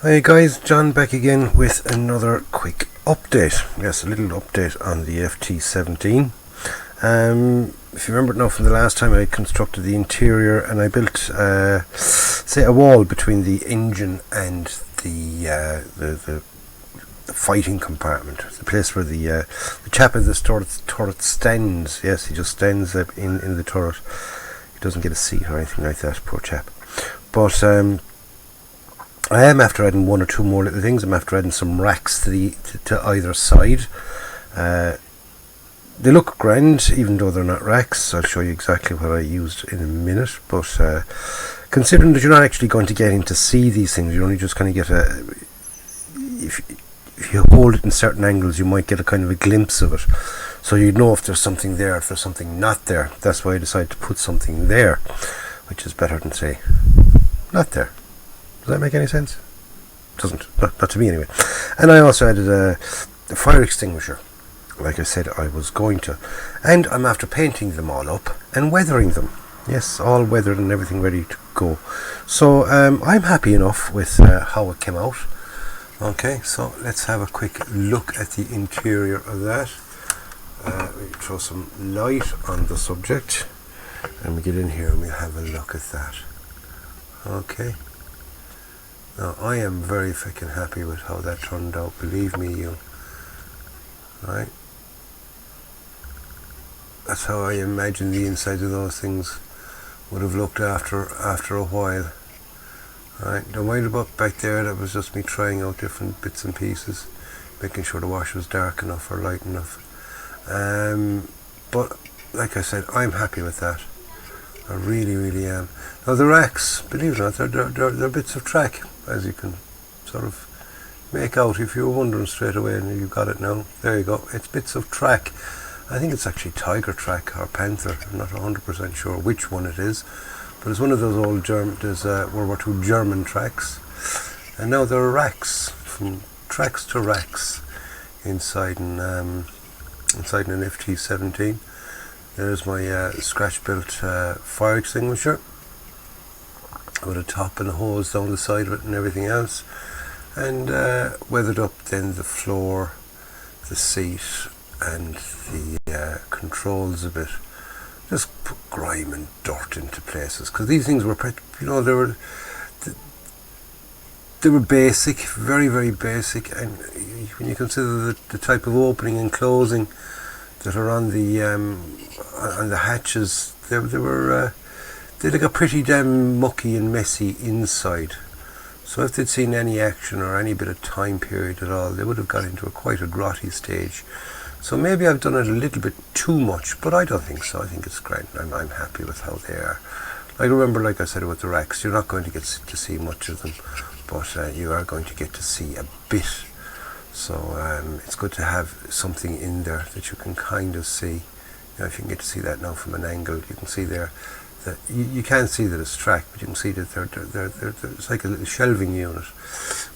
Hi guys, John back again with another quick update. Yes, a little update on the FT17. If you remember now from the last time, I constructed the interior and I built say a wall between the engine and the fighting compartment, the place where the chap in this turret stands. Yes, he just stands in the turret. He doesn't get a seat or anything like that, poor chap. But I am after adding one or two more little things. I'm after adding some racks to either side. They look grand, even though they're not racks. I'll show you exactly what I used in a minute. But considering that you're not actually going to get in to see these things, you're only just going to get a... If you hold it in certain angles, you might get a kind of a glimpse of it. So you'd know if there's something there, if there's something not there. That's why I decided to put something there, which is better than, say, not there. Does that make any sense? Doesn't. Not to me anyway. And I also added a fire extinguisher, like I said I was going to. And I'm after painting them all up and weathering them. Yes, all weathered and everything ready to go. So I'm happy enough with how it came out. Okay, so let's have a quick look at the interior of that. We throw some light on the subject. And we get in here and we'll have a look at that. Okay. Now, I am very freaking happy with how that turned out, believe me, you. Right? That's how I imagine the insides of those things would have looked after a while. Right? Don't mind about back there, that was just me trying out different bits and pieces, making sure the wash was dark enough or light enough. But, like I said, I'm happy with that. I really, really am. Now the racks, believe it or not, they're bits of track, as you can sort of make out if you were wondering straight away, and you got it now. There you go. It's bits of track. I think it's actually tiger track or panther. I'm not 100% sure which one it is, but it's one of those old World War II German tracks. And now there are racks, from tracks to racks, inside an FT17. There's my scratch-built fire extinguisher with a top and a hose down the side of it and everything else, and weathered up then the floor, the seat, and the controls a bit. Just put grime and dirt into places, because these things were, they were basic, very, very basic, and when you consider the type of opening and closing that are on the hatches, they got pretty damn mucky and messy inside. So if they'd seen any action or any bit of time period at all, they would have got into quite a grotty stage. So maybe I've done it a little bit too much, but I don't think so. I think it's great. I'm happy with how they are. I remember, like I said with the racks, you're not going to get to see much of them, but you are going to get to see a bit. So it's good to have something in there that you can kind of see. Now, if you can get to see that now from an angle, you can see there that you can't see that it's track, but you can see that it's like a little shelving unit,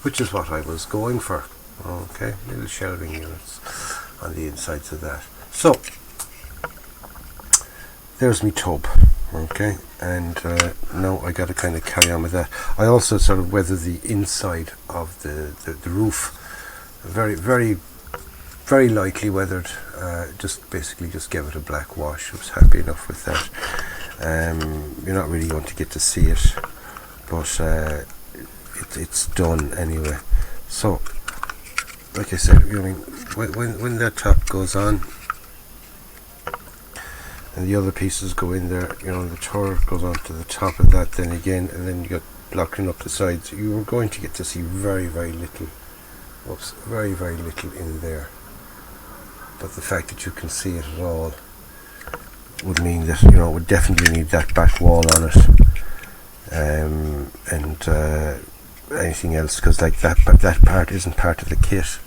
which is what I was going for. Okay, little shelving units on the insides of that. So there's my tub. Okay, and now I got to kind of carry on with that. I also sort of weathered the inside of the roof. Very, very, very lightly weathered. Just gave it a black wash. I was happy enough with that. You're not really going to get to see it, but it's done anyway. So, like I said, when that top goes on and the other pieces go in there, the turret goes on to the top of that, then again, and then you got blocking up the sides. You are going to get to see very, very little. Oops, very, very little in there. But the fact that you can see it at all would mean that, it would definitely need that back wall on it. And anything else, because like that part isn't part of the kit.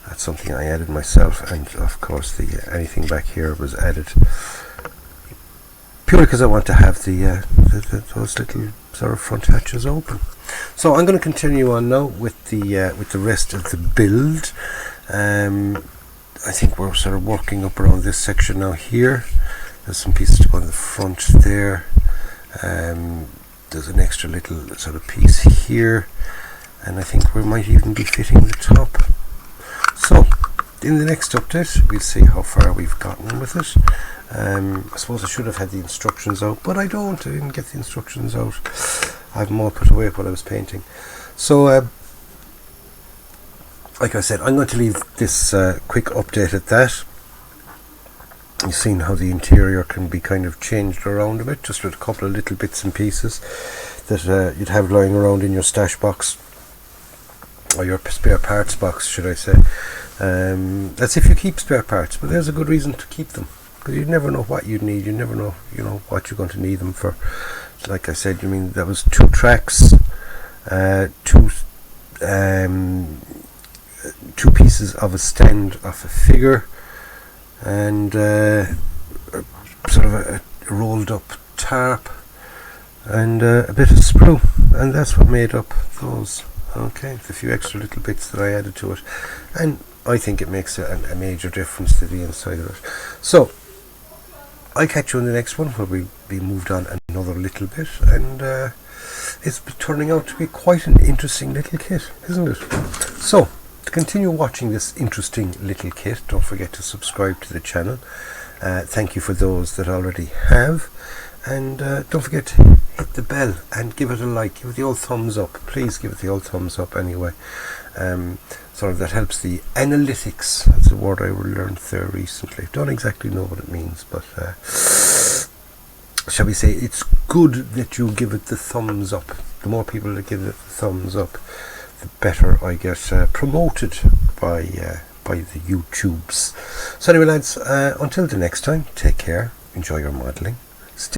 That's something I added myself, and of course anything back here was added purely because I want to have those little sort of front hatches open. So I'm going to continue on now with the rest of the build. I think we're sort of working up around this section now here. There's some pieces to go on the front there. There's an extra little sort of piece here. and I think we might even be fitting the top. So in the next update we'll see how far we've gotten with it. I suppose I should have had the instructions out, but I didn't get the instructions out. I have them all put away while I was painting. So like I said, I'm going to leave this quick update at that. You've seen how the interior can be kind of changed around a bit, just with a couple of little bits and pieces that you'd have lying around in your stash box, or your spare parts box, should I say. That's if you keep spare parts, but there's a good reason to keep them, because you never know what you'd need. You never know, what you're going to need them for. So like I said, that was 2 tracks, 2 pieces of a stand off a figure, and sort of a rolled up tarp, and a bit of sprue, and that's what made up those. Okay, a few extra little bits that I added to it, and I think it makes a major difference to the inside of it. So I'll catch you in the next one, where we'll be moved on another little bit, and it's turning out to be quite an interesting little kit, isn't it? So to continue watching this interesting little kit, don't forget to subscribe to the channel. Thank you for those that already have, and don't forget to hit the bell and give it a like, give it the old thumbs up. Please give it the old thumbs up anyway. Sort of that helps the analytics. That's a word I learned there recently. Don't exactly know what it means, but shall we say it's good that you give it the thumbs up. The more people that give it the thumbs up, the better I get promoted by the YouTubes. So anyway lads, until the next time, take care, enjoy your modelling.